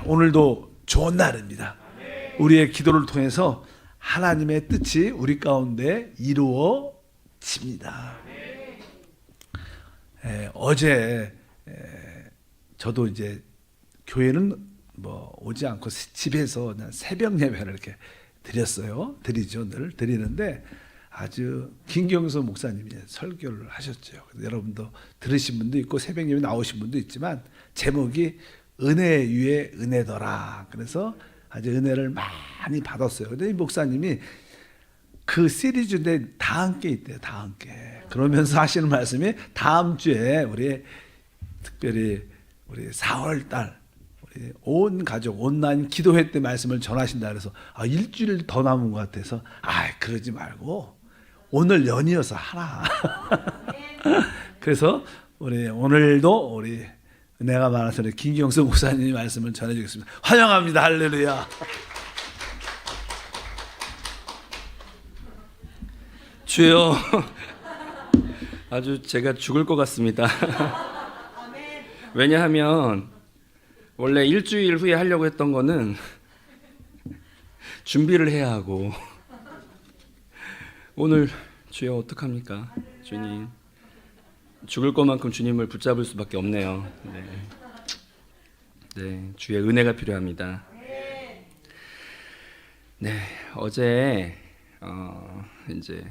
오늘도 좋은 날입니다. 우리의 기도를 통해서 하나님의 뜻이 우리 가운데 이루어집니다. 어제 저도 이제 교회는 뭐 오지 않고 집에서 그냥 새벽 예배를 이렇게 드리죠. 늘 드리는데 아주 김경수 목사님이 설교를 하셨죠. 여러분도 들으신 분도 있고 새벽 예배 나오신 분도 있지만 제목이 은혜 위에 은혜더라. 그래서 아주 은혜를 많이 받았어요. 근데 이 목사님이 그 시리즈인데 다 함께 있대요. 다 함께. 그러면서 하시는 말씀이 다음 주에 우리 특별히 우리 4월 달 우리 온 가족 온라인 기도회 때 말씀을 전하신다 그래서 일주일 더 남은 것 같아서 그러지 말고 오늘 연이어서 하라. 그래서 우리 오늘도 우리 은혜가 많아서 김경수 목사님 말씀을 전해주겠습니다. 환영합니다. 할렐루야. 주여, 아주 제가 죽을 것 같습니다. 왜냐하면 원래 일주일 후에 하려고 했던 거는 준비를 해야 하고 오늘 주여 어떡합니까? 주님, 죽을 것만큼 주님을 붙잡을 수밖에 없네요. 네, 주의 은혜가 필요합니다. 네, 어제 이제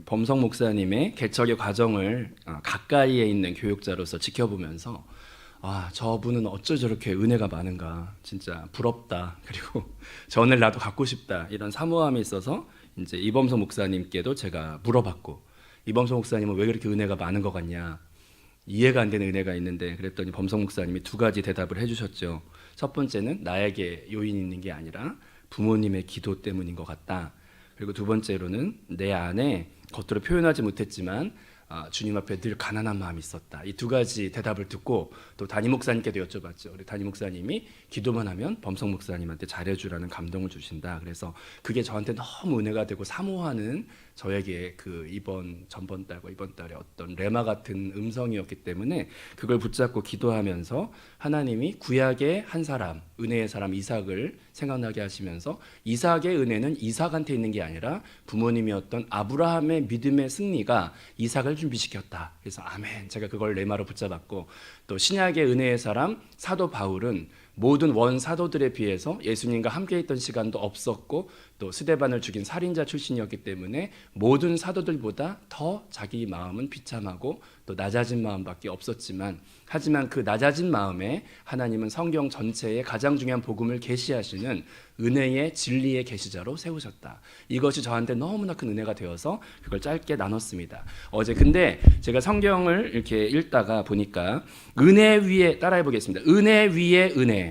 범석 목사님의 개척의 과정을 가까이에 있는 교육자로서 지켜보면서 저분은 어쩌 저렇게 은혜가 많은가, 진짜 부럽다. 그리고 저 은혜를 나도 갖고 싶다. 이런 사모함이 있어서 이제 이범석 목사님께도 제가 물어봤고, 이범석 목사님은 왜 그렇게 은혜가 많은 것 같냐, 이해가 안 되는 은혜가 있는데, 그랬더니 범석 목사님이 두 가지 대답을 해주셨죠. 첫 번째는 나에게 요인이 있는 게 아니라 부모님의 기도 때문인 것 같다. 그리고 두 번째로는 내 안에 겉으로 표현하지 못했지만 주님 앞에 늘 가난한 마음이 있었다. 이 두 가지 대답을 듣고 또 담임 목사님께도 여쭤봤죠. 우리 담임 목사님이 기도만 하면 범석 목사님한테 잘해주라는 감동을 주신다. 그래서 그게 저한테 너무 은혜가 되고 사모하는 저에게 그 전번 달과 이번 달에 어떤 레마 같은 음성이었기 때문에 그걸 붙잡고 기도하면서 하나님이 구약의 한 사람, 은혜의 사람 이삭을 생각나게 하시면서 이삭의 은혜는 이삭한테 있는 게 아니라 부모님이었던 아브라함의 믿음의 승리가 이삭을 준비시켰다. 그래서 아멘. 제가 그걸 레마로 붙잡았고, 또 신약의 은혜의 사람 사도 바울은 모든 원 사도들에 비해서 예수님과 함께 있던 시간도 없었고 또 스데반을 죽인 살인자 출신이었기 때문에 모든 사도들보다 더 자기 마음은 비참하고 또 낮아진 마음밖에 없었지만, 하지만 그 낮아진 마음에 하나님은 성경 전체의 가장 중요한 복음을 계시하시는 은혜의 진리의 계시자로 세우셨다. 이것이 저한테 너무나 큰 은혜가 되어서 그걸 짧게 나눴습니다. 어제 근데 제가 성경을 이렇게 읽다가 보니까 은혜 위에, 따라해 보겠습니다. 은혜 위에 은혜.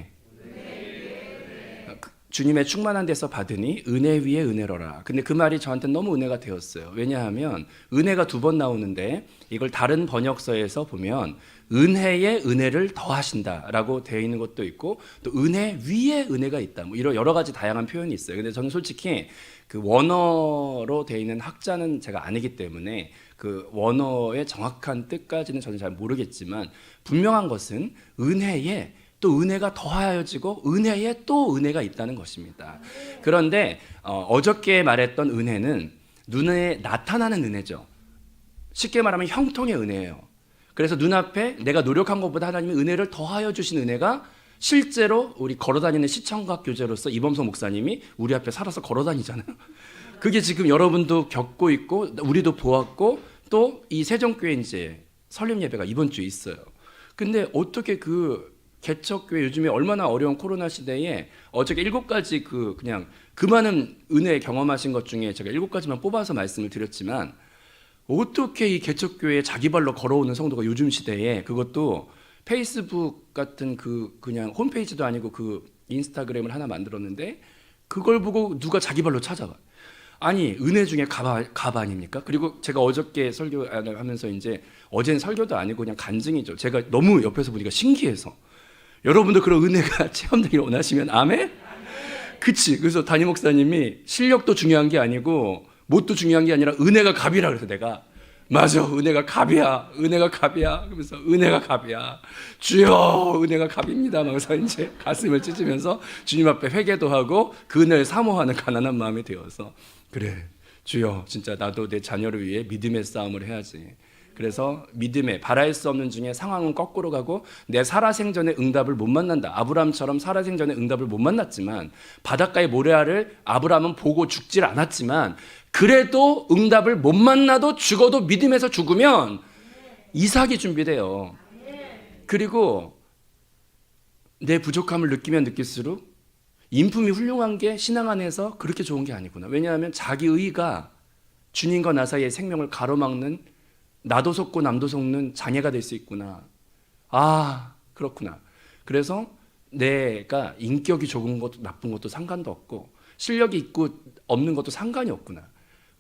주님의 충만한 데서 받으니 은혜 위에 은혜로라. 근데 그 말이 저한테 너무 은혜가 되었어요. 왜냐하면 은혜가 두 번 나오는데 이걸 다른 번역서에서 보면 은혜에 은혜를 더하신다라고 되어 있는 것도 있고 또 은혜 위에 은혜가 있다. 뭐 이런 여러 가지 다양한 표현이 있어요. 근데 저는 솔직히 그 원어로 되어 있는 학자는 제가 아니기 때문에 그 원어의 정확한 뜻까지는 저는 잘 모르겠지만 분명한 것은 은혜에 또 은혜가 더하여지고 은혜에 또 은혜가 있다는 것입니다. 그런데 어저께 말했던 은혜는 눈에 나타나는 은혜죠. 쉽게 말하면 형통의 은혜예요. 그래서 눈앞에 내가 노력한 것보다 하나님이 은혜를 더하여 주신 은혜가 실제로 우리 걸어다니는 시청각 교제로서 이범석 목사님이 우리 앞에 살아서 걸어다니잖아요. 그게 지금 여러분도 겪고 있고 우리도 보았고 또 이 세종교회 이제 설립 예배가 이번 주에 있어요. 근데 어떻게 그 개척교회 요즘에 얼마나 어려운 코로나 시대에 어저께 7가지 그냥 그 많은 은혜 경험하신 것 중에 제가 7가지만 뽑아서 말씀을 드렸지만, 어떻게 이 개척교회에 자기 발로 걸어오는 성도가 요즘 시대에, 그것도 페이스북 같은 그냥 홈페이지도 아니고 그 인스타그램을 하나 만들었는데 그걸 보고 누가 자기 발로 찾아가. 아니 은혜 중에 갑 아닙니까? 그리고 제가 어저께 설교하면서 이제 어제는 설교도 아니고 그냥 간증이죠. 제가 너무 옆에서 보니까 신기해서, 여러분도 그런 은혜가 체험되기를 원하시면 아멘? 그치. 그래서 담임 목사님이 실력도 중요한 게 아니고 뭣도 중요한 게 아니라 은혜가 갑이라 그래서 내가 맞아, 은혜가 갑이야, 은혜가 갑이야. 그러면서 은혜가 갑이야, 주여 은혜가 갑입니다. 막서 이제 가슴을 찢으면서 주님 앞에 회개도 하고 그 은혜를 사모하는 가난한 마음이 되어서, 그래 주여, 진짜 나도 내 자녀를 위해 믿음의 싸움을 해야지. 그래서 믿음에 바랄 수 없는 중에 상황은 거꾸로 가고 내 살아생전에 응답을 못 만난다. 아브라함처럼 살아생전에 응답을 못 만났지만, 바닷가의 모래알을 아브라함은 보고 죽질 않았지만, 그래도 응답을 못 만나도 죽어도 믿음에서 죽으면 이삭이 준비돼요. 그리고 내 부족함을 느끼면 느낄수록 인품이 훌륭한 게 신앙 안에서 그렇게 좋은 게 아니구나. 왜냐하면 자기 의가 주님과 나 사이의 생명을 가로막는, 나도 속고 남도 속는 장애가 될 수 있구나. 아, 그렇구나. 그래서 내가 인격이 좋은 것도 나쁜 것도 상관도 없고, 실력이 있고 없는 것도 상관이 없구나.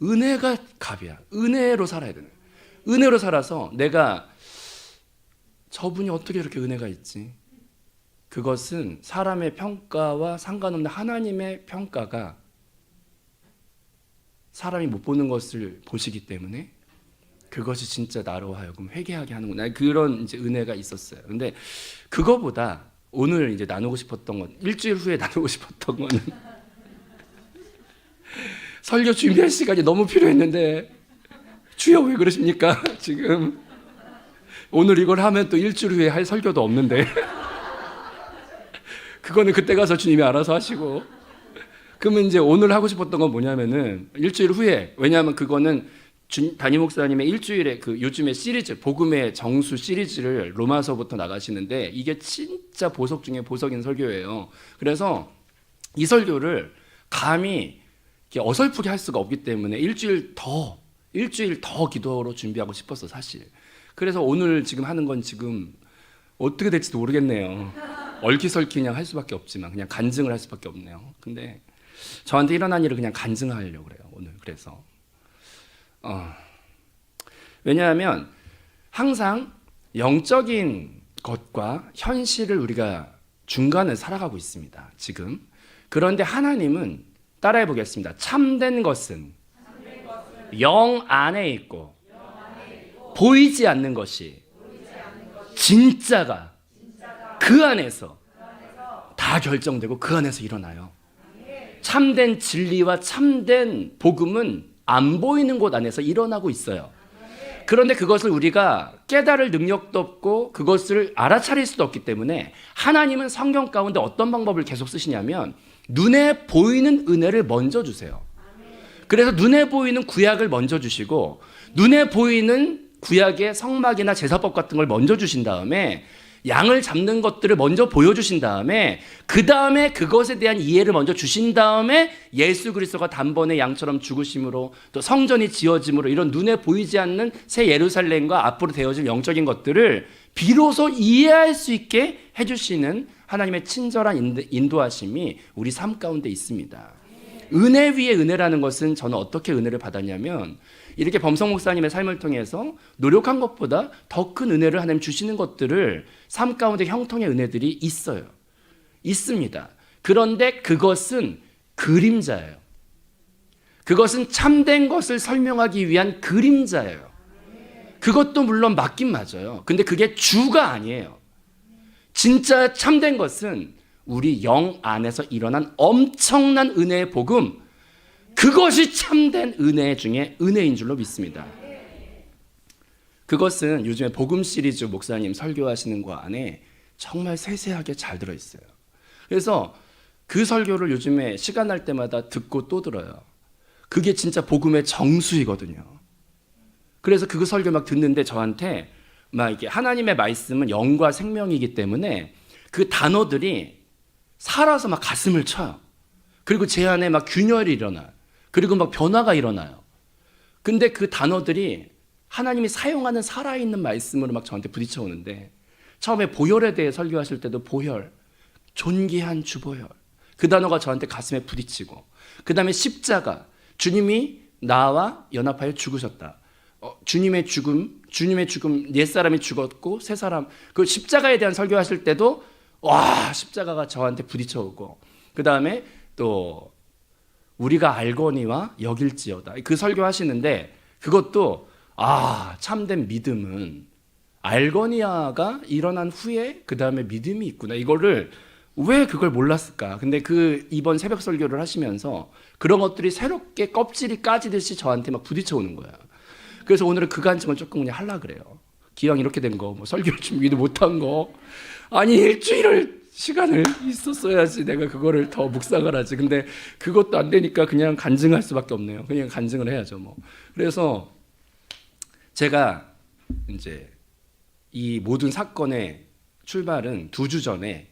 은혜가 갑이야. 은혜로 살아야 되는. 은혜로 살아서 내가, 저분이 어떻게 이렇게 은혜가 있지? 그것은 사람의 평가와 상관없는 하나님의 평가가 사람이 못 보는 것을 보시기 때문에 그것이 진짜 나로 하여금 회개하게 하는구나. 그런 이제 은혜가 있었어요. 근데 그거보다 오늘 이제 나누고 싶었던 건, 일주일 후에 나누고 싶었던 거는 설교 준비할 시간이 너무 필요했는데, 주여 왜 그러십니까? 지금 오늘 이걸 하면 또 일주일 후에 할 설교도 없는데 그거는 그때 가서 주님이 알아서 하시고. 그러면 이제 오늘 하고 싶었던 건 뭐냐면은 일주일 후에, 왜냐하면 그거는 담임 목사님의 일주일에 그 요즘에 시리즈, 복음의 정수 시리즈를 로마서부터 나가시는데, 이게 진짜 보석 중에 보석인 설교예요. 그래서 이 설교를 감히 이렇게 어설프게 할 수가 없기 때문에 일주일 더 기도로 준비하고 싶었어, 사실. 그래서 오늘 지금 하는 건 지금 어떻게 될지도 모르겠네요. 얼키설키 그냥 할 수밖에 없지만, 그냥 간증을 할 수밖에 없네요. 근데 저한테 일어난 일을 그냥 간증하려고 그래요, 오늘. 그래서 왜냐하면 항상 영적인 것과 현실을 우리가 중간에 살아가고 있습니다, 지금. 그런데 하나님은, 따라해 보겠습니다. 참된 것은 영 안에 있고 보이지 않는 것이 진짜가 그 안에서 다 결정되고 그 안에서 일어나요. 참된 진리와 참된 복음은 안 보이는 곳 안에서 일어나고 있어요. 그런데 그것을 우리가 깨달을 능력도 없고 그것을 알아차릴 수도 없기 때문에, 하나님은 성경 가운데 어떤 방법을 계속 쓰시냐면 눈에 보이는 은혜를 먼저 주세요. 그래서 눈에 보이는 구약을 먼저 주시고, 눈에 보이는 구약의 성막이나 제사법 같은 걸 먼저 주신 다음에, 양을 잡는 것들을 먼저 보여주신 다음에, 그 다음에 그것에 대한 이해를 먼저 주신 다음에 예수 그리스도가 단번에 양처럼 죽으심으로, 또 성전이 지어짐으로, 이런 눈에 보이지 않는 새 예루살렘과 앞으로 되어질 영적인 것들을 비로소 이해할 수 있게 해주시는 하나님의 친절한 인도하심이 우리 삶 가운데 있습니다. 은혜 위에 은혜라는 것은, 저는 어떻게 은혜를 받았냐면, 이렇게 범성 목사님의 삶을 통해서 노력한 것보다 더 큰 은혜를 하나님 주시는 것들을 삶 가운데 형통의 은혜들이 있어요. 있습니다. 그런데 그것은 그림자예요. 그것은 참된 것을 설명하기 위한 그림자예요. 그것도 물론 맞긴 맞아요. 근데 그게 주가 아니에요. 진짜 참된 것은 우리 영 안에서 일어난 엄청난 은혜의 복음, 그것이 참된 은혜 중에 은혜인 줄로 믿습니다. 그것은 요즘에 복음 시리즈 목사님 설교하시는 거 안에 정말 세세하게 잘 들어있어요. 그래서 그 설교를 요즘에 시간 날 때마다 듣고 또 들어요. 그게 진짜 복음의 정수이거든요. 그래서 그 설교 막 듣는데 저한테 막 이게, 하나님의 말씀은 영과 생명이기 때문에 그 단어들이 살아서 막 가슴을 쳐요. 그리고 제 안에 막 균열이 일어나요. 그리고 막 변화가 일어나요. 근데 그 단어들이 하나님이 사용하는 살아있는 말씀으로 막 저한테 부딪혀 오는데, 처음에 보혈에 대해 설교하실 때도 보혈, 존귀한 주보혈, 그 단어가 저한테 가슴에 부딪히고, 그 다음에 십자가, 주님이 나와 연합하여 죽으셨다. 주님의 죽음, 옛사람이 죽었고 새 사람, 그 십자가에 대한 설교하실 때도 와, 십자가가 저한테 부딪혀 오고, 그 다음에 또 우리가 알거니와 여길지어다, 그 설교하시는데 그것도 참된 믿음은 알거니아가 일어난 후에 그 다음에 믿음이 있구나. 이거를 왜 그걸 몰랐을까? 근데 이번 새벽 설교를 하시면서 그런 것들이 새롭게 껍질이 까지듯이 저한테 막 부딪혀 오는 거야. 그래서 오늘은 그 간증을 조금 그냥 하려고 그래요. 기왕 이렇게 된 거, 뭐 설교 준비도 못한 거, 아니 일주일을 시간을 있었어야지 내가 그거를 더 묵상을 하지. 근데 그것도 안 되니까 그냥 간증할 수밖에 없네요. 그냥 간증을 해야죠, 뭐. 그래서 제가 이제 이 모든 사건의 출발은 2주 전에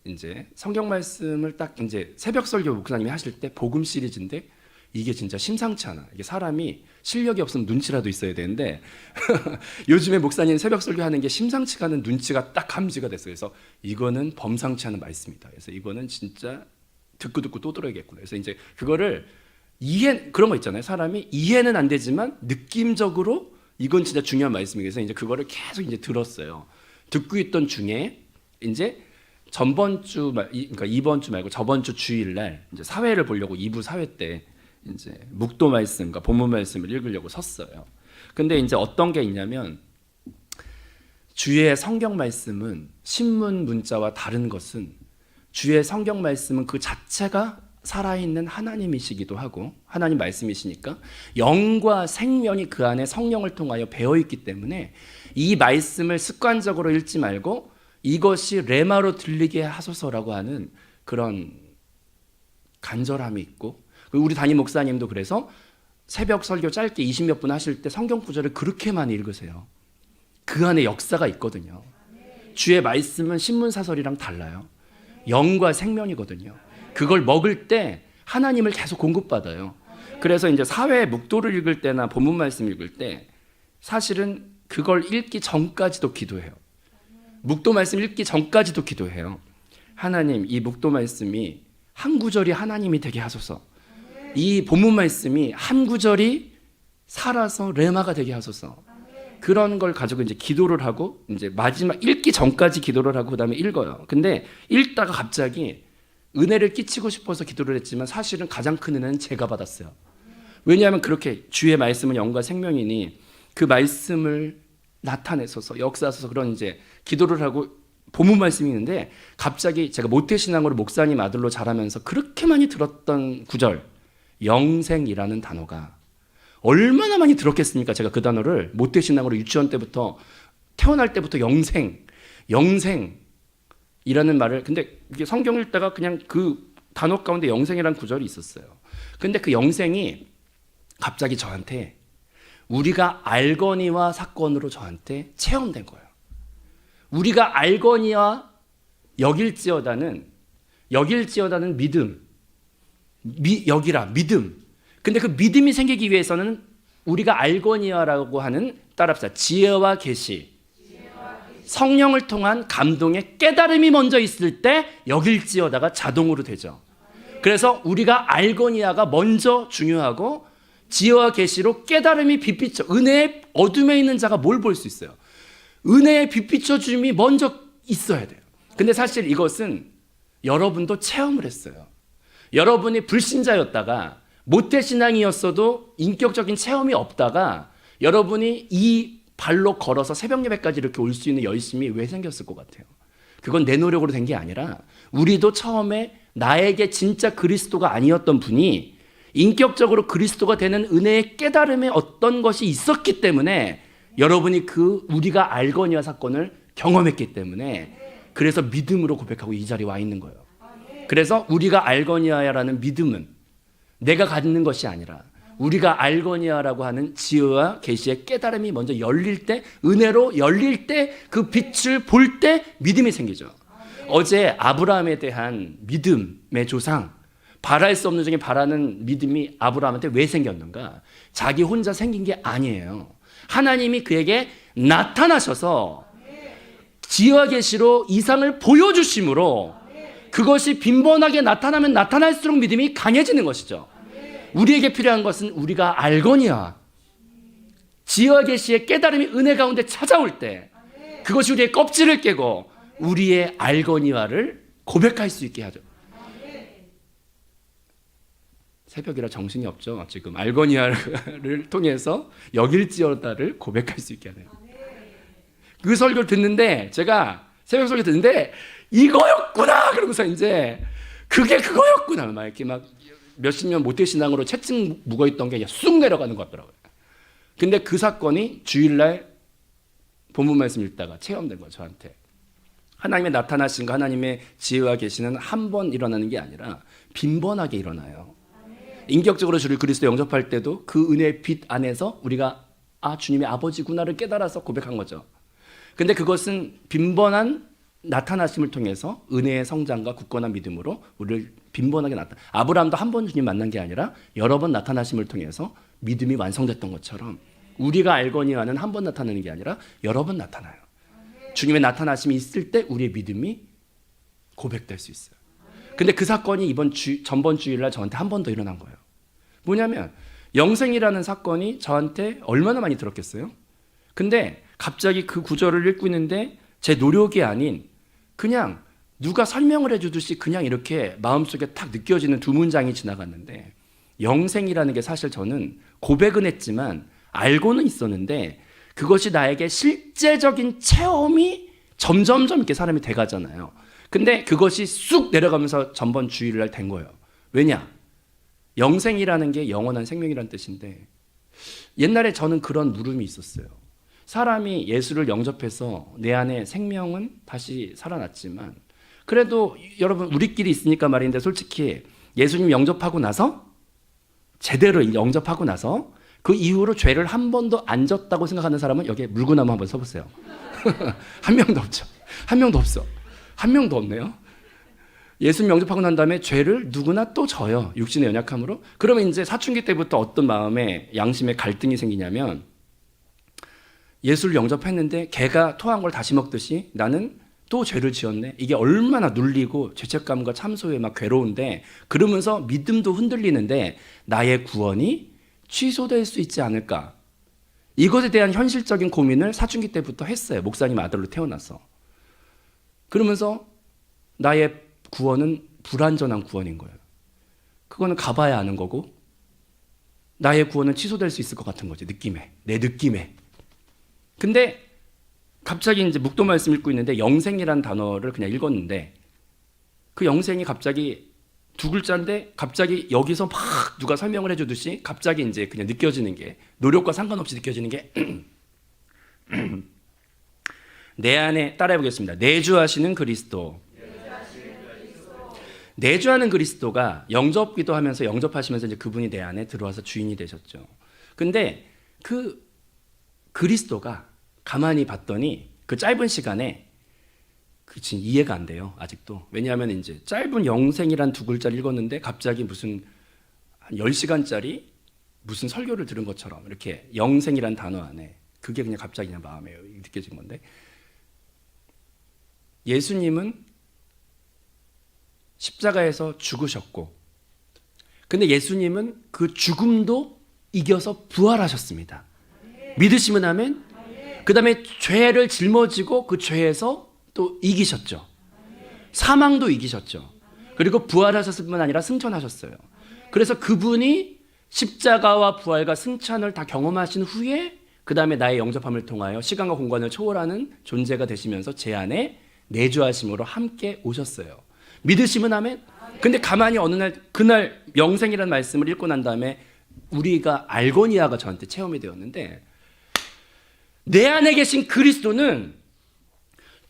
이제 성경 말씀을 딱 이제 새벽 설교 목사님이 하실 때 복음 시리즈인데 이게 진짜 심상치 않아. 이게 사람이 실력이 없으면 눈치라도 있어야 되는데 요즘에 목사님 새벽 설교하는 게 심상치가 않은 눈치가 딱 감지가 됐어요. 그래서 이거는 범상치 않은 말씀이다. 그래서 이거는 진짜 듣고 또 들어야겠구나. 그래서 이제 그거를 그런 거 있잖아요. 사람이 이해는 안 되지만 느낌적으로 이건 진짜 중요한 말씀이기 위해서 이제 그거를 계속 이제 들었어요. 듣고 있던 중에 이제 그러니까 이번 주 말고 저번 주 주일날 이제 사회를 보려고 2부 사회 때 이제 묵도 말씀과 본문 말씀을 읽으려고 섰어요. 근데 이제 어떤 게 있냐면 주의 성경 말씀은 신문 문자와 다른 것은 주의 성경 말씀은 그 자체가 살아있는 하나님이시기도 하고 하나님 말씀이시니까 영과 생명이 그 안에 성령을 통하여 배어있기 때문에 이 말씀을 습관적으로 읽지 말고 이것이 레마로 들리게 하소서라고 하는 그런 간절함이 있고 우리 담임 목사님도 그래서 새벽 설교 짧게 20몇 분 하실 때 성경 구절을 그렇게 많이 읽으세요. 그 안에 역사가 있거든요. 주의 말씀은 신문사설이랑 달라요. 영과 생명이거든요. 그걸 먹을 때 하나님을 계속 공급받아요. 그래서 이제 사회 묵도를 읽을 때나 본문 말씀 읽을 때 사실은 그걸 읽기 전까지도 기도해요. 묵도 말씀 읽기 전까지도 기도해요. 하나님, 이 묵도 말씀이 한 구절이 하나님이 되게 하소서. 이 본문 말씀이 한 구절이 살아서 레마가 되게 하소서. 그런 걸 가지고 이제 기도를 하고 이제 마지막 읽기 전까지 기도를 하고 그다음에 읽어요. 근데 읽다가 갑자기 은혜를 끼치고 싶어서 기도를 했지만 사실은 가장 큰 은혜는 제가 받았어요. 왜냐하면 그렇게 주의 말씀은 영과 생명이니 그 말씀을 나타내소서 역사하소서 그런 이제 기도를 하고 본문 말씀이 있는데 갑자기 제가 모태신앙으로 목사님 아들로 자라면서 그렇게 많이 들었던 구절 영생이라는 단어가 얼마나 많이 들었겠습니까? 제가 그 단어를 모태신앙으로 유치원 때부터 태어날 때부터 영생이라는 말을 근데 이게 성경 읽다가 그냥 그 단어 가운데 영생이라는 구절이 있었어요. 근데 그 영생이 갑자기 저한테 우리가 알거니와 사건으로 저한테 체험된 거예요. 우리가 알거니와 여길지어다는 믿음, 믿음. 근데 그 믿음이 생기기 위해서는 우리가 알거니아라고 하는 따라합시다. 지혜와 계시, 성령을 통한 감동의 깨달음이 먼저 있을 때 여길지어다가 자동으로 되죠. 그래서 우리가 알거니아가 먼저 중요하고 지혜와 계시로 깨달음이 빛비쳐 은혜의 어둠에 있는 자가 뭘 볼 수 있어요? 은혜의 빛비쳐 주심이 먼저 있어야 돼요. 근데 사실 이것은 여러분도 체험을 했어요. 여러분이 불신자였다가 모태신앙이었어도 인격적인 체험이 없다가 여러분이 이 발로 걸어서 새벽 예배까지 이렇게 올 수 있는 열심이 왜 생겼을 것 같아요? 그건 내 노력으로 된 게 아니라 우리도 처음에 나에게 진짜 그리스도가 아니었던 분이 인격적으로 그리스도가 되는 은혜의 깨달음에 어떤 것이 있었기 때문에 여러분이 우리가 알거니아 사건을 경험했기 때문에 그래서 믿음으로 고백하고 이 자리에 와 있는 거예요. 그래서 우리가 알거니아라는 믿음은 내가 갖는 것이 아니라 우리가 알거니아라고 하는 지혜와 계시의 깨달음이 먼저 열릴 때 은혜로 열릴 때 그 빛을 볼 때 믿음이 생기죠. 어제 아브라함에 대한 믿음의 조상 바랄 수 없는 중에 바라는 믿음이 아브라함한테 왜 생겼는가? 자기 혼자 생긴 게 아니에요. 하나님이 그에게 나타나셔서 지혜와 계시로 이상을 보여주심으로 그것이 빈번하게 나타나면 나타날수록 믿음이 강해지는 것이죠. 우리에게 필요한 것은 우리가 알거니아 지혜와 계시의 깨달음이 은혜 가운데 찾아올 때 그것이 우리의 껍질을 깨고 우리의 알거니아를 고백할 수 있게 하죠. 새벽이라 정신이 없죠. 지금 알고니아를 통해서 여길지어다를 고백할 수 있게 하네요. 그 설교를 듣는데 제가 새벽 설교 듣는데 이거였구나 그러면서 이제 그게 그거였구나 막 이렇게 막 몇십 년 모태 신앙으로 채찍 묵어있던 게 쑥 내려가는 것 같더라고요. 근데 그 사건이 주일날 본문 말씀 읽다가 체험된 거예요. 저한테. 하나님의 나타나신 거 하나님의 지혜와 계시는 한 번 일어나는 게 아니라 빈번하게 일어나요. 인격적으로 주를 그리스도 영접할 때도 그 은혜의 빛 안에서 우리가 주님의 아버지구나를 깨달아서 고백한 거죠. 근데 그것은 빈번한 나타나심을 통해서 은혜의 성장과 굳건한 믿음으로 우리를 빈번하게 아브라함도 한 번 주님 만난 게 아니라 여러 번 나타나심을 통해서 믿음이 완성됐던 것처럼 우리가 알거니와는 한 번 나타나는 게 아니라 여러 번 나타나요. 주님의 나타나심이 있을 때 우리의 믿음이 고백될 수 있어요. 근데 그 사건이 전번 주일날 저한테 한 번 더 일어난 거예요. 뭐냐면 영생이라는 사건이 저한테 얼마나 많이 들었겠어요? 근데 갑자기 그 구절을 읽고 있는데 제 노력이 아닌 그냥 누가 설명을 해주듯이 그냥 이렇게 마음속에 탁 느껴지는 두 문장이 지나갔는데 영생이라는 게 사실 저는 고백은 했지만 알고는 있었는데 그것이 나에게 실제적인 체험이 점점점 이렇게 사람이 돼가잖아요. 근데 그것이 쑥 내려가면서 전번 주일날 된 거예요. 왜냐? 영생이라는 게 영원한 생명이라는 뜻인데 옛날에 저는 그런 물음이 있었어요. 사람이 예수를 영접해서 내 안에 생명은 다시 살아났지만 그래도 여러분 우리끼리 있으니까 말인데 솔직히 예수님 영접하고 나서 제대로 영접하고 나서 그 이후로 죄를 한 번도 안 졌다고 생각하는 사람은 여기에 물구나무 한번 서보세요. 한 명도 없죠. 한 명도 없어. 한 명도 없네요. 예수님 영접하고 난 다음에 죄를 누구나 또 져요. 육신의 연약함으로. 그러면 이제 사춘기 때부터 어떤 마음에 양심의 갈등이 생기냐면 예수를 영접했는데 개가 토한 걸 다시 먹듯이 나는 또 죄를 지었네. 이게 얼마나 눌리고 죄책감과 참소에 막 괴로운데 그러면서 믿음도 흔들리는데 나의 구원이 취소될 수 있지 않을까. 이것에 대한 현실적인 고민을 사춘기 때부터 했어요. 목사님 아들로 태어나서. 그러면서 나의 구원은 불완전한 구원인 거예요. 그거는 가봐야 아는 거고 나의 구원은 취소될 수 있을 것 같은 거지. 내 느낌에. 근데 갑자기 이제 묵도 말씀 읽고 있는데 영생이라는 단어를 그냥 읽었는데 그 영생이 갑자기 두 글자인데 갑자기 여기서 막 누가 설명을 해주듯이 갑자기 이제 그냥 느껴지는 게 노력과 상관없이 느껴지는 게 내 안에 따라해 보겠습니다. 내주하시는 그리스도. 내주하는 그리스도가 영접 기도하면서 영접하시면서 이제 그분이 내 안에 들어와서 주인이 되셨죠. 근데 그 그리스도가 가만히 봤더니 그 짧은 시간에 지금 이해가 안 돼요. 아직도. 왜냐하면 이제 짧은 영생이란 두 글자를 읽었는데 갑자기 무슨 한 10시간짜리 무슨 설교를 들은 것처럼 이렇게 영생이란 단어 안에 그게 그냥 갑자기 그냥 마음에 느껴진 건데 예수님은 십자가에서 죽으셨고 근데 예수님은 그 죽음도 이겨서 부활하셨습니다. 믿으시면 아멘? 그 다음에 죄를 짊어지고 그 죄에서 또 이기셨죠. 사망도 이기셨죠. 그리고 부활하셨을 뿐만 아니라 승천하셨어요. 그래서 그분이 십자가와 부활과 승천을 다 경험하신 후에 그 다음에 나의 영접함을 통하여 시간과 공간을 초월하는 존재가 되시면서 제 안에 내주하심으로 함께 오셨어요. 믿으시면 아멘? 근데 가만히 어느 날 그날 영생이라는 말씀을 읽고 난 다음에 우리가 알고니아가 저한테 체험이 되었는데 내 안에 계신 그리스도는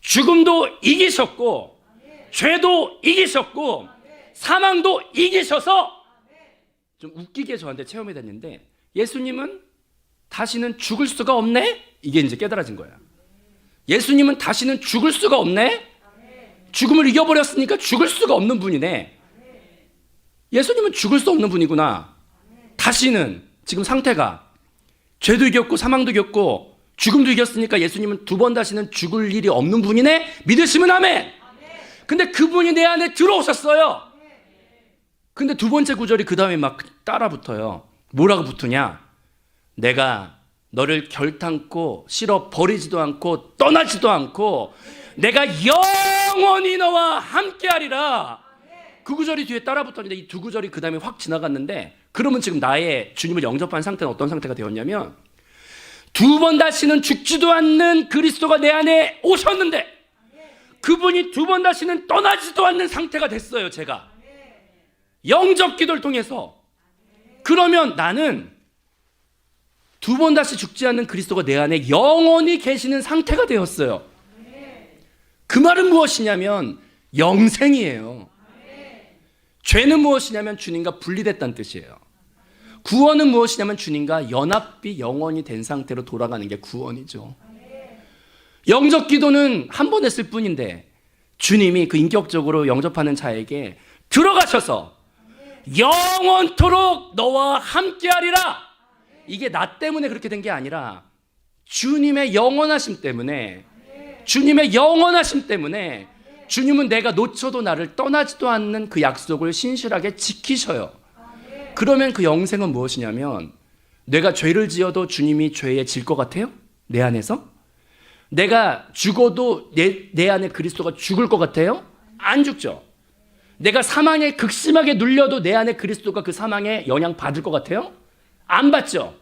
죽음도 이기셨고 죄도 이기셨고 사망도 이기셔서 좀 웃기게 저한테 체험이 됐는데 예수님은 다시는 죽을 수가 없네? 이게 이제 깨달아진 거야. 예수님은 다시는 죽을 수가 없네? 죽음을 이겨버렸으니까 죽을 수가 없는 분이네. 예수님은 죽을 수 없는 분이구나. 다시는 지금 상태가 죄도 이겼고 사망도 이겼고 죽음도 이겼으니까 예수님은 두 번 다시는 죽을 일이 없는 분이네. 믿으시면 아멘. 근데 그분이 내 안에 들어오셨어요. 근데 두 번째 구절이 그 다음에 막 따라 붙어요. 뭐라고 붙으냐? 내가 너를 결탄코 실어 버리지도 않고 떠나지도 않고 내가 영원히 너와 함께하리라. 그 구절이 뒤에 따라 붙었는데 이 두 구절이 그 다음에 확 지나갔는데 그러면 지금 나의 주님을 영접한 상태는 어떤 상태가 되었냐면, 두 번 다시는 죽지도 않는 그리스도가 내 안에 오셨는데 그분이 두 번 다시는 떠나지도 않는 상태가 됐어요. 제가 영접 기도를 통해서. 그러면 나는 두 번 다시 죽지 않는 그리스도가 내 안에 영원히 계시는 상태가 되었어요. 그 말은 무엇이냐면 영생이에요. 죄는 무엇이냐면 주님과 분리됐다는 뜻이에요. 구원은 무엇이냐면 주님과 연합이 영원히 된 상태로 돌아가는 게 구원이죠. 영접 기도는 한 번 했을 뿐인데 주님이 그 인격적으로 영접하는 자에게 들어가셔서 영원토록 너와 함께하리라. 이게 나 때문에 그렇게 된 게 아니라 주님의 영원하심 때문에, 주님의 영원하심 때문에 주님은 내가 놓쳐도 나를 떠나지도 않는 그 약속을 신실하게 지키셔요. 그러면 그 영생은 무엇이냐면, 내가 죄를 지어도 주님이 죄에 질 것 같아요? 내 안에서? 내가 죽어도 내 안에 그리스도가 죽을 것 같아요? 안 죽죠. 내가 사망에 극심하게 눌려도 내 안에 그리스도가 그 사망에 영향 받을 것 같아요? 안 받죠.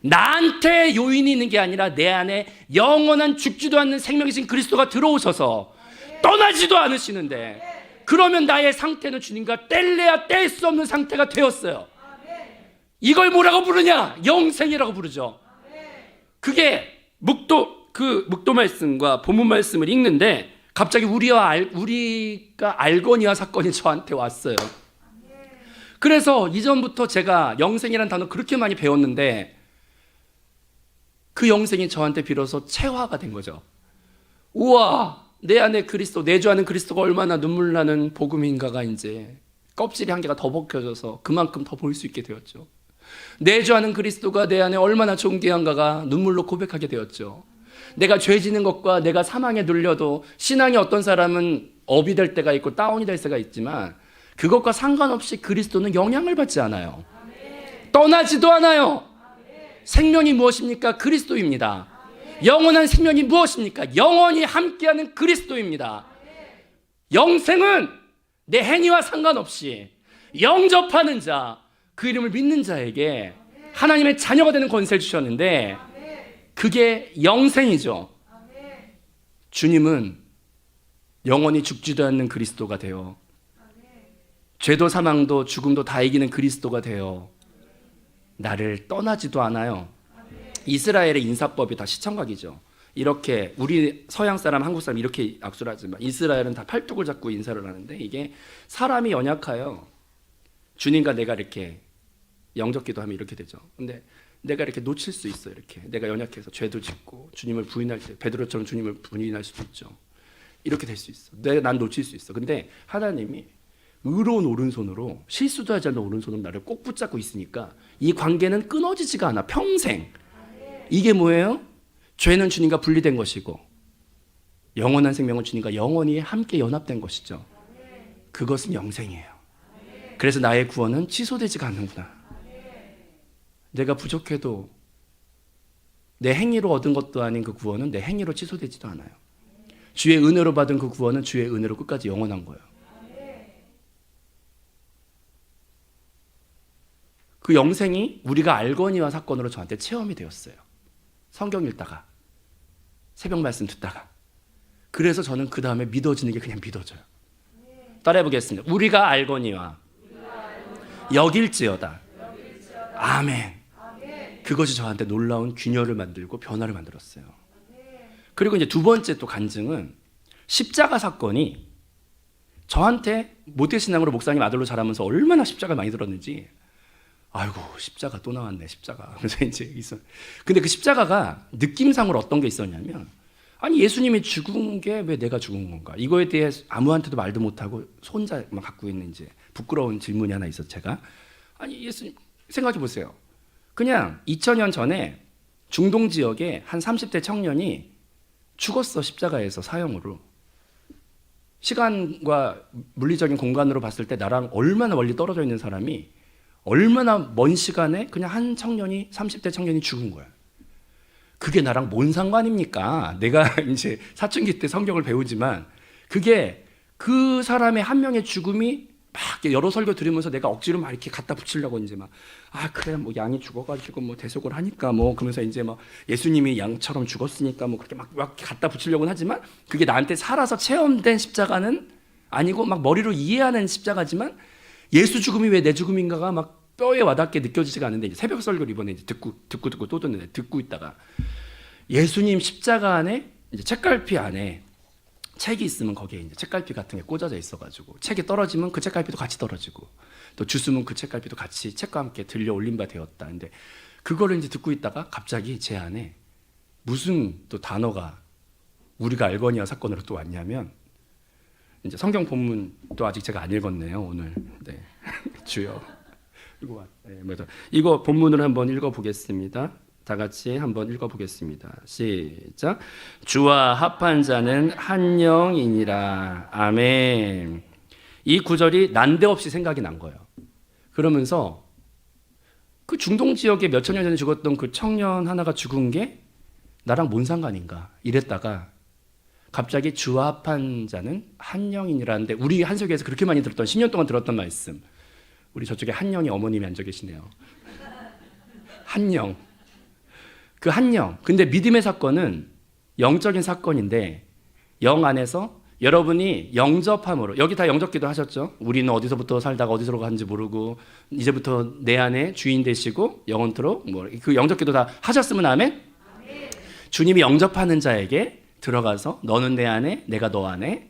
나한테 요인이 있는 게 아니라 내 안에 영원한 죽지도 않는 생명이신 그리스도가 들어오셔서 떠나지도 않으시는데, 그러면 나의 상태는 주님과 뗄래야 뗄 수 없는 상태가 되었어요. 이걸 뭐라고 부르냐? 영생이라고 부르죠. 그게 묵도 말씀과 본문 말씀을 읽는데 갑자기 우리가 알거니와 사건이 저한테 왔어요. 그래서 이전부터 제가 영생이라는 단어 그렇게 많이 배웠는데 그 영생이 저한테 비로소 체화가 된 거죠. 우와, 내 안에 그리스도, 내주하는 그리스도가 얼마나 눈물 나는 복음인가가 이제 껍질이 한 개가 더 벗겨져서 그만큼 더 볼 수 있게 되었죠. 내주하는 그리스도가 내 안에 얼마나 존귀한가가 눈물로 고백하게 되었죠. 내가 죄 지는 것과 내가 사망에 눌려도, 신앙이 어떤 사람은 업이 될 때가 있고 다운이 될 때가 있지만 그것과 상관없이 그리스도는 영향을 받지 않아요. 떠나지도 않아요. 생명이 무엇입니까? 그리스도입니다. 영원한 생명이 무엇입니까? 영원히 함께하는 그리스도입니다. 영생은 내 행위와 상관없이 영접하는 자, 그 이름을 믿는 자에게 하나님의 자녀가 되는 권세를 주셨는데 그게 영생이죠. 주님은 영원히 죽지도 않는 그리스도가 되어 죄도 사망도 죽음도 다 이기는 그리스도가 되어 나를 떠나지도 않아요. 이스라엘의 인사법이 다 시청각이죠. 이렇게 우리 서양 사람, 한국 사람 이렇게 악수를 하지만 이스라엘은 다 팔뚝을 잡고 인사를 하는데 이게 사람이 연약해요. 주님과 내가 이렇게 영접기도 하면 이렇게 되죠. 근데 내가 이렇게 놓칠 수 있어. 이렇게 내가 연약해서 죄도 짓고 주님을 부인할 때 베드로처럼 주님을 부인할 수도 있죠. 이렇게 될 수 있어. 난 놓칠 수 있어. 근데 하나님이 의로운 오른손으로, 실수도 하지 않는 오른손으로 나를 꼭 붙잡고 있으니까 이 관계는 끊어지지가 않아. 평생. 이게 뭐예요? 죄는 주님과 분리된 것이고 영원한 생명은 주님과 영원히 함께 연합된 것이죠. 그것은 영생이에요. 그래서 나의 구원은 취소되지가 않는구나. 내가 부족해도 내 행위로 얻은 것도 아닌 그 구원은 내 행위로 취소되지도 않아요. 주의 은혜로 받은 그 구원은 주의 은혜로 끝까지 영원한 거예요. 그 영생이 우리가 알거니와 사건으로 저한테 체험이 되었어요. 성경 읽다가, 새벽 말씀 듣다가. 그래서 저는 그 다음에 믿어지는 게 그냥 믿어져요. 따라해 보겠습니다. 우리가 알거니와 여길지어다. 아멘. 그것이 저한테 놀라운 균열을 만들고 변화를 만들었어요. 그리고 이제 두 번째 또 간증은 십자가 사건이 저한테 모태신앙으로 목사님 아들로 자라면서 얼마나 십자가 많이 들었는지, 아이고 십자가 또 나왔네 십자가. 그래서 이제 있어. 근데 그 십자가가 느낌상으로 어떤 게 있었냐면, 아니 예수님이 죽은 게 왜 내가 죽은 건가? 이거에 대해 아무한테도 말도 못하고 혼자만 갖고 있는 이제 부끄러운 질문이 하나 있었죠. 제가 아니 예수님 생각해 보세요. 그냥 2000년 전에 중동 지역에 한 30대 청년이 죽었어. 십자가에서 사형으로. 시간과 물리적인 공간으로 봤을 때 나랑 얼마나 멀리 떨어져 있는 사람이 얼마나 먼 시간에 그냥 한 청년이, 30대 청년이 죽은 거야. 그게 나랑 뭔 상관입니까? 내가 이제 사춘기 때 성경을 배우지만 그게 그 사람의 한 명의 죽음이 막 이렇게 여러 설교 들으면서 내가 억지로 막 이렇게 갖다 붙이려고 이제 막 그래 뭐 양이 죽어가지고 뭐 대속을 하니까 뭐 그러면서 이제 막 예수님이 양처럼 죽었으니까 뭐 그렇게 막 갖다 붙이려고는 하지만 그게 나한테 살아서 체험된 십자가는 아니고 막 머리로 이해하는 십자가지만 예수 죽음이 왜 내 죽음인가가 막 뼈에 와닿게 느껴지지가 않는데 이제 새벽 설교를 이번에 이제 듣고 또 듣는데 듣고 있다가 예수님 십자가 안에 이제 책갈피 안에 책이 있으면 거기에 이제 책갈피 같은 게 꽂아져 있어가지고 책이 떨어지면 그 책갈피도 같이 떨어지고 또 주스면 그 책갈피도 같이 책과 함께 들려 올린 바 되었다. 근데 그거를 이제 듣고 있다가 갑자기 제 안에 무슨 또 단어가 우리가 알거니와 사건으로 또 왔냐면 이제 성경 본문도 아직 제가 안 읽었네요 오늘. 네. 주여. 이거 본문을 한번 읽어보겠습니다. 다 같이 한번 읽어보겠습니다. 시작. 주와 합한 자는 한 영이니라. 아멘. 이 구절이 난데없이 생각이 난 거예요. 그러면서 그 중동 지역에 몇천 년 전에 죽었던 그 청년 하나가 죽은 게 나랑 뭔 상관인가 이랬다가 갑자기 주와 합한 자는 한 영이니라는데 우리 한석에서 그렇게 많이 들었던 10년 동안 들었던 말씀. 우리 저쪽에 한 영이 어머님이 앉아 계시네요. 한 영. 그 한 영. 근데 믿음의 사건은 영적인 사건인데 영 안에서 여러분이 영접함으로 여기 다 영접기도 하셨죠? 우리는 어디서부터 살다가 어디서 가는지 모르고 이제부터 내 안에 주인 되시고 영원토록 뭐 그 영접기도 다 하셨으면 아멘? 주님이 영접하는 자에게 들어가서 너는 내 안에 내가 너 안에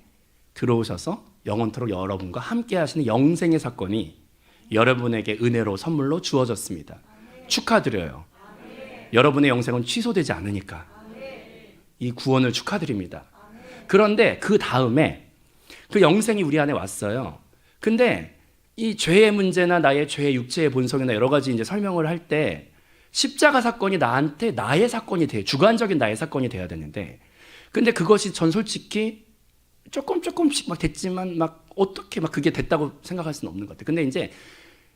들어오셔서 영원토록 여러분과 함께 하시는 영생의 사건이 여러분에게 은혜로 선물로 주어졌습니다. 축하드려요. 여러분의 영생은 취소되지 않으니까 이 구원을 축하드립니다. 그런데 그 다음에 그 영생이 우리 안에 왔어요. 근데 이 죄의 문제나 나의 죄의 육체의 본성이나 여러 가지 이제 설명을 할 때 십자가 사건이 나한테 나의 사건이 돼 주관적인 나의 사건이 돼야 되는데 근데 그것이 전 솔직히 조금씩 막 됐지만 막 어떻게 막 그게 됐다고 생각할 수는 없는 것 같아요. 근데 이제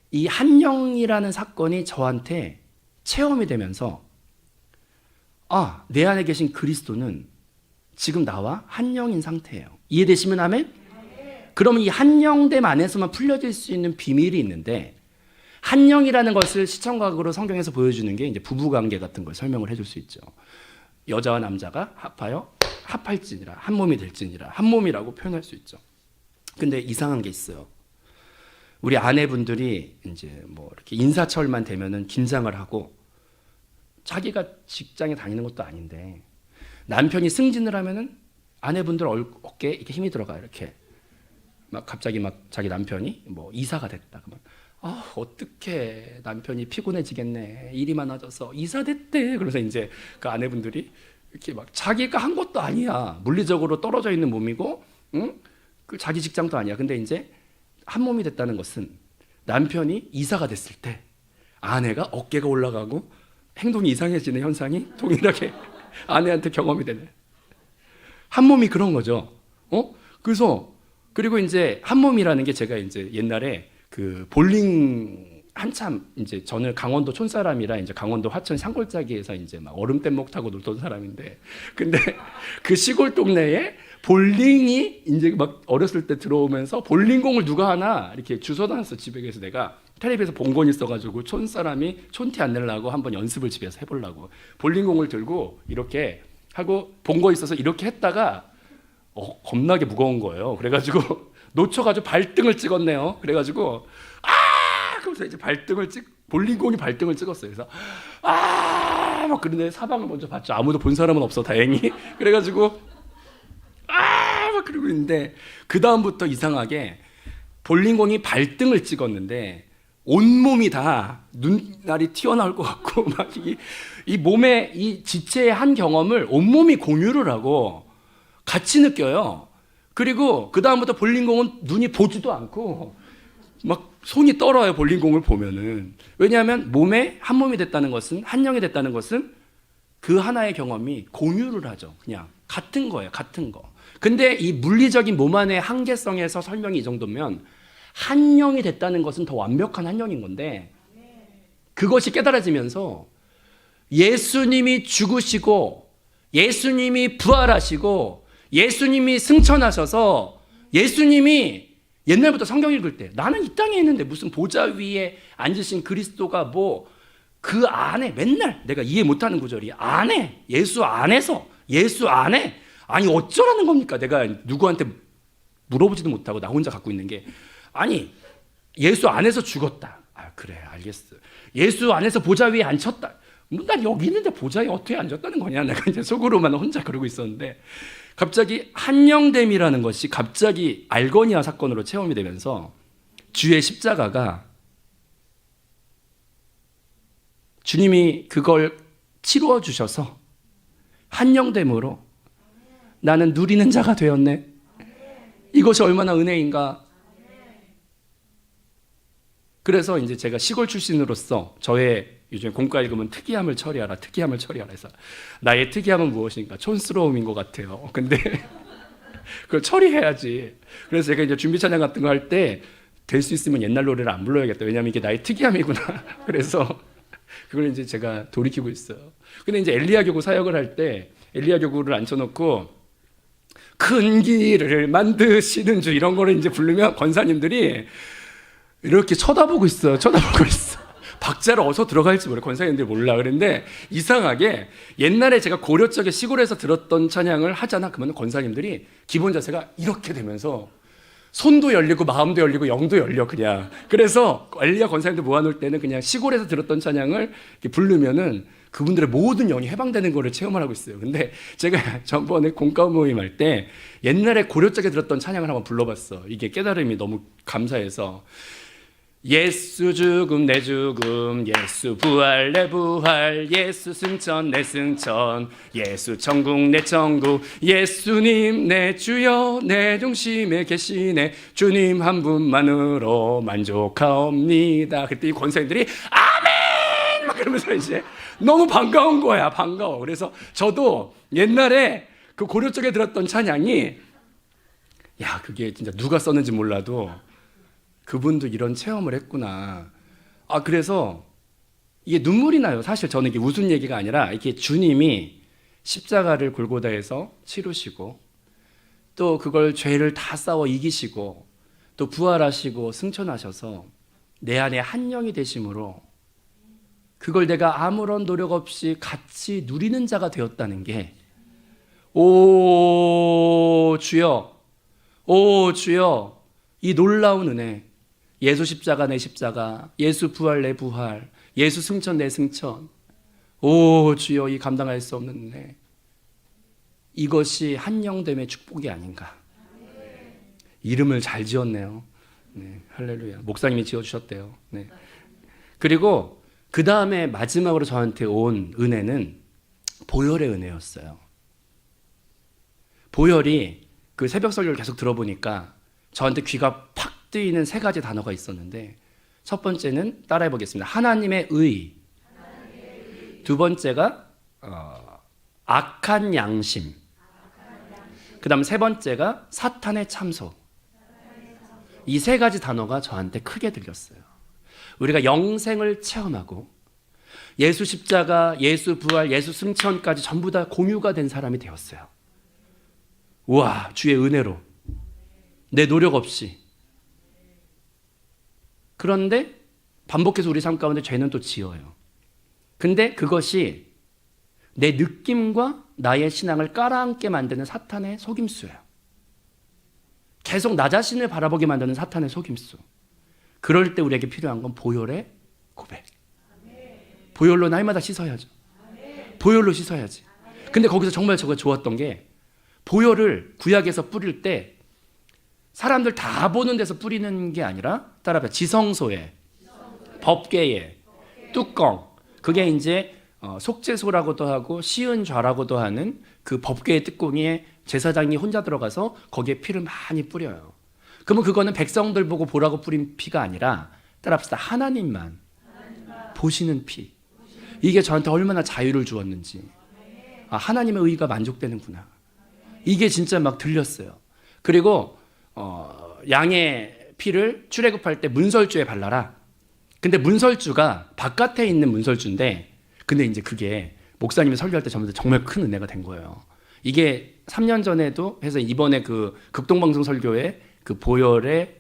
이 한영이라는 사건이 저한테 체험이 되면서 내 안에 계신 그리스도는 지금 나와 한영인 상태예요. 이해되시면 아멘? 그러면 이 한영됨 안에서만 풀려질 수 있는 비밀이 있는데 한영이라는 것을 시청각으로 성경에서 보여주는 게 이제 부부관계 같은 걸 설명을 해줄 수 있죠. 여자와 남자가 합하여 합할지니라 한 몸이 될지니라 한 몸이라고 표현할 수 있죠. 근데 이상한 게 있어요. 우리 아내분들이 이제 뭐 이렇게 인사철만 되면은 긴장을 하고 자기가 직장에 다니는 것도 아닌데 남편이 승진을 하면은 아내분들 어깨에 이렇게 힘이 들어가 이렇게 막 갑자기 막 자기 남편이 뭐 이사가 됐다 그러면 어떡해 남편이 피곤해지겠네 일이 많아져서 이사 됐대 그래서 이제 그 아내분들이 이렇게 막 자기가 한 것도 아니야 물리적으로 떨어져 있는 몸이고 그 자기 직장도 아니야 근데 이제 한 몸이 됐다는 것은 남편이 이사가 됐을 때 아내가 어깨가 올라가고 행동이 이상해지는 현상이 동일하게 아내한테 경험이 되네. 한 몸이 그런 거죠. 그래서 그리고 이제 한 몸이라는 게 제가 이제 옛날에 그 볼링 한참 이제 저는 강원도 촌사람이라 이제 강원도 화천 산골짜기에서 이제 막 얼음뗏목 타고 놀던 사람인데 근데 그 시골 동네에 볼링이 이제 막 어렸을 때 들어오면서 볼링공을 누가 하나 이렇게 주워다녔어 집에. 그래서 내가 텔레비에서 본 건 있어가지고 촌 사람이 촌티 안 내려고 한번 연습을 집에서 해보려고 볼링공을 들고 이렇게 하고 본 거 있어서 이렇게 했다가 겁나게 무거운 거예요. 그래가지고 놓쳐가지고 발등을 찍었네요. 그래가지고 그러면서 이제 볼링공이 발등을 찍었어요. 그래서 막 그런데 사방을 먼저 봤죠. 아무도 본 사람은 없어 다행히. 그래가지고 막 그러고 있는데 그 다음부터 이상하게 볼링공이 발등을 찍었는데 온몸이 다 눈알이 튀어나올 것 같고 막 이 몸의 이 지체의 한 경험을 온몸이 공유를 하고 같이 느껴요. 그리고 그 다음부터 볼링공은 눈이 보지도 않고 막 손이 떨어요. 볼링공을 보면은. 왜냐하면 몸에 한 몸이 됐다는 것은 한영이 됐다는 것은 그 하나의 경험이 공유를 하죠. 그냥 같은 거예요. 같은 거. 근데 이 물리적인 몸 안의 한계성에서 설명이 이 정도면 한영이 됐다는 것은 더 완벽한 한영인 건데 그것이 깨달아지면서 예수님이 죽으시고 예수님이 부활하시고 예수님이 승천하셔서 예수님이 옛날부터 성경 읽을 때 나는 이 땅에 있는데 무슨 보좌 위에 앉으신 그리스도가 뭐 그 안에 맨날 내가 이해 못하는 구절이 안에 예수 안에서 예수 안에 아니 어쩌라는 겁니까? 내가 누구한테 물어보지도 못하고 나 혼자 갖고 있는 게 아니 예수 안에서 죽었다. 아 그래 알겠어. 예수 안에서 보좌 위에 앉혔다. 난 여기 있는데 보좌에 어떻게 앉았다는 거냐? 내가 이제 속으로만 혼자 그러고 있었는데 갑자기 한영됨이라는 것이 갑자기 알고니아 사건으로 체험이 되면서 주의 십자가가 주님이 그걸 치루어 주셔서 한영됨으로 나는 누리는 자가 되었네. 이것이 얼마나 은혜인가. 그래서 이제 제가 시골 출신으로서 저의 요즘 공과 읽으면 특이함을 처리하라 해서 나의 특이함은 무엇인가? 촌스러움인 것 같아요. 근데 그걸 처리해야지. 그래서 제가 이제 준비 찬양 같은 거 할 때 될 수 있으면 옛날 노래를 안 불러야겠다. 왜냐하면 이게 나의 특이함이구나. 그래서 그걸 이제 제가 돌이키고 있어요. 근데 이제 엘리야 교구 사역을 할 때 엘리야 교구를 앉혀놓고 큰 길을 만드시는 주 이런 거를 이제 부르면 권사님들이 이렇게 쳐다보고 있어. 박자를 어디서 들어갈지 몰라. 권사님들 몰라. 그런데 이상하게 옛날에 제가 고려 쪽에 시골에서 들었던 찬양을 하잖아. 그러면 권사님들이 기본 자세가 이렇게 되면서 손도 열리고 마음도 열리고 영도 열려 그냥. 그래서 엘리야 권사님들 모아놓을 때는 그냥 시골에서 들었던 찬양을 이렇게 부르면은 그분들의 모든 영이 해방되는 거를 체험을 하고 있어요. 근데 제가 전번에 공과음 모임 할 때 옛날에 고려 쪽에 들었던 찬양을 한번 불러봤어. 이게 깨달음이 너무 감사해서 예수 죽음 내 죽음 예수 부활 내 부활 예수 승천 내 승천 예수 천국 내 천국 예수님 내 주여 내 중심에 계시네 주님 한 분만으로 만족하옵니다. 그때 이 권사님들이 아멘 막 그러면서 이제 너무 반가운 거야. 반가워. 그래서 저도 옛날에 그 고려 쪽에 들었던 찬양이 야 그게 진짜 누가 썼는지 몰라도 그분도 이런 체험을 했구나. 아, 그래서 이게 눈물이 나요. 사실 저는 이게 웃은 얘기가 아니라 이게 주님이 십자가를 골고다에서 치르시고 또 그걸 죄를 다 싸워 이기시고 또 부활하시고 승천하셔서 내 안에 한 영이 되심으로 그걸 내가 아무런 노력 없이 같이 누리는 자가 되었다는 게 오 주여 이 놀라운 은혜 예수 십자가 내 십자가 예수 부활 내 부활 예수 승천 내 승천 오 주여 이 감당할 수 없는 은혜 이것이 한영됨의 축복이 아닌가. 이름을 잘 지었네요. 네, 할렐루야. 목사님이 지어주셨대요. 네. 그리고 그 다음에 마지막으로 저한테 온 은혜는 보혈의 은혜였어요. 보혈이 그 새벽 설교를 계속 들어보니까 저한테 귀가 팍 뜨이는 세 가지 단어가 있었는데 첫 번째는 따라해 보겠습니다. 하나님의 의. 두 번째가 악한 양심. 그 다음 세 번째가 사탄의 참소. 이 세 가지 단어가 저한테 크게 들렸어요. 우리가 영생을 체험하고 예수 십자가, 예수 부활, 예수 승천까지 전부 다 공유가 된 사람이 되었어요. 우와, 주의 은혜로 내 노력 없이. 그런데 반복해서 우리 삶 가운데 죄는 또 지어요. 근데 그것이 내 느낌과 나의 신앙을 깔아앉게 만드는 사탄의 속임수예요. 계속 나 자신을 바라보게 만드는 사탄의 속임수. 그럴 때 우리에게 필요한 건 보혈의 고백. 보혈로 날마다 씻어야죠. 보혈로 씻어야지. 근데 거기서 정말 저가 좋았던 게 보혈을 구약에서 뿌릴 때 사람들 다 보는 데서 뿌리는 게 아니라 따라봐 지성소에 법궤에 뚜껑 그게 이제 속죄소라고도 하고 시은좌라고도 하는 그 법궤의 뚜껑에 제사장이 혼자 들어가서 거기에 피를 많이 뿌려요. 그러면 그거는 백성들 보고 보라고 뿌린 피가 아니라 따라합시다. 하나님만 보시는 피. 이게 저한테 얼마나 자유를 주었는지. 아, 하나님의 의가 만족되는구나. 이게 진짜 막 들렸어요. 그리고 양의 피를 출애굽할 때 문설주에 발라라. 근데 문설주가 바깥에 있는 문설주인데 근데 이제 그게 목사님이 설교할 때 정말 큰 은혜가 된 거예요. 이게 3년 전에도 해서 이번에 그 극동방송 설교에 그 보혈의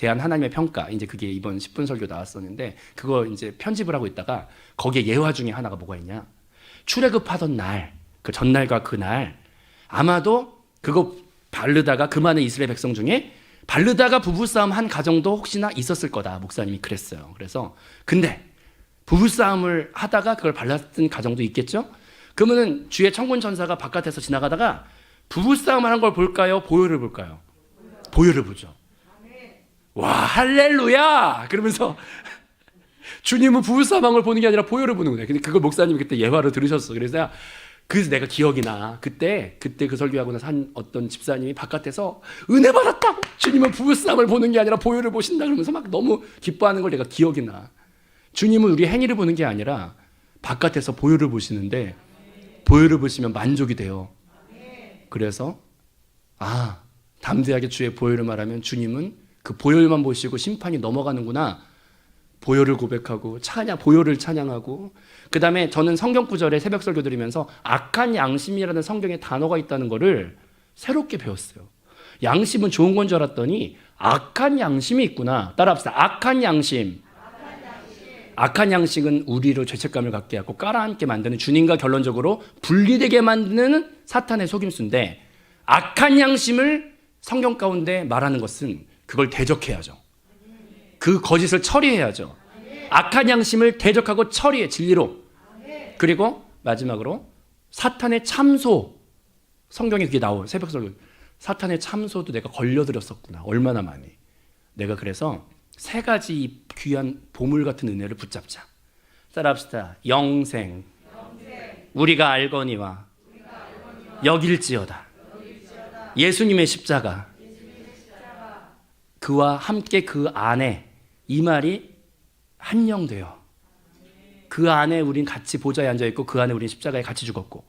대한 하나님의 평가, 이제 그게 이번 10분 설교 나왔었는데 그거 이제 편집을 하고 있다가 거기에 예화 중에 하나가 뭐가 있냐? 출애굽하던 날, 그 전날과 그날 아마도 그거 바르다가 그 많은 이스라엘 백성 중에 바르다가 부부싸움 한 가정도 혹시나 있었을 거다. 목사님이 그랬어요. 그래서 근데 부부싸움을 하다가 그걸 발랐던 가정도 있겠죠? 그러면은 주의 천군 천사가 바깥에서 지나가다가 부부싸움 하는 걸 볼까요? 보혈을 볼까요? 보혈을 보죠. 와, 할렐루야! 그러면서 주님은 부부싸움 하는 걸 보는 게 아니라 보혈을 보는 거예요. 근데 그걸 목사님이 그때 예화로 들으셨어. 그래서 내가 기억이 나. 그때 그 설교하고 나서 한 어떤 집사님이 바깥에서 은혜 받았다고! 주님은 부부싸움을 보는 게 아니라 보혈을 보신다. 그러면서 막 너무 기뻐하는 걸 내가 기억이 나. 주님은 우리 행위를 보는 게 아니라 바깥에서 보혈을 보시는데 보혈을 보시면 만족이 돼요. 그래서 담대하게 주의 보혈을 말하면 주님은 그 보혈만 보시고 심판이 넘어가는구나. 보혈을 고백하고 보혈을 찬양하고, 그 다음에 저는 성경 구절에 새벽 설교 드리면서 악한 양심이라는 성경의 단어가 있다는 거를 새롭게 배웠어요. 양심은 좋은 건 줄 알았더니 악한 양심이 있구나. 따라합시다. 악한 양심. 악한 양식은 우리로 죄책감을 갖게 하고 깔아앉게 만드는, 주님과 결론적으로 분리되게 만드는 사탄의 속임수인데, 악한 양심을 성경 가운데 말하는 것은 그걸 대적해야죠. 그 거짓을 처리해야죠. 악한 양심을 대적하고 처리해, 진리로. 그리고 마지막으로 사탄의 참소. 성경에 그게 나와요. 새벽 설교. 사탄의 참소도 내가 걸려들었었구나. 얼마나 많이. 내가 그래서 3가지 귀한 보물 같은 은혜를 붙잡자. 따라합시다. 영생. 우리가 알거니와 여길지어다. 예수님의 십자가. 그와 함께 그 안에, 이 말이 한영돼요. 그 안에 우린 같이 보좌에 앉아있고 그 안에 우린 십자가에 같이 죽었고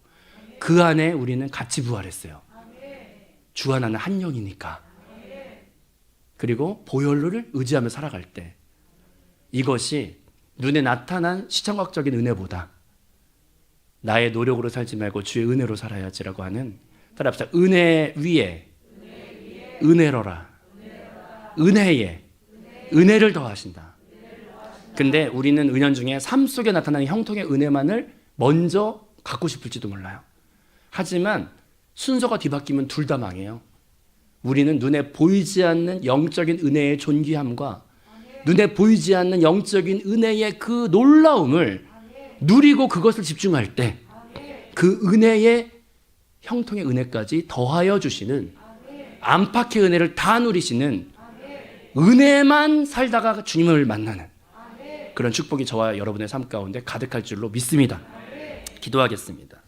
그 안에 우리는 같이 부활했어요. 주와 나는 한 영이니까. 그리고 보혈을 의지하며 살아갈 때 이것이 눈에 나타난 시청각적인 은혜보다 나의 노력으로 살지 말고 주의 은혜로 살아야지라고 하는, 따라합시다. 은혜 위에 은혜로라. 은혜에 은혜를 더하신다. 근데 우리는 은연중에 삶 속에 나타나는 형통의 은혜만을 먼저 갖고 싶을지도 몰라요. 하지만 순서가 뒤바뀌면 둘 다 망해요. 우리는 눈에 보이지 않는 영적인 은혜의 존귀함과 눈에 보이지 않는 영적인 은혜의 그 놀라움을 누리고 그것을 집중할 때 그 은혜의 형통의 은혜까지 더하여 주시는, 안팎의 은혜를 다 누리시는, 은혜만 살다가 주님을 만나는 그런 축복이 저와 여러분의 삶 가운데 가득할 줄로 믿습니다. 기도하겠습니다.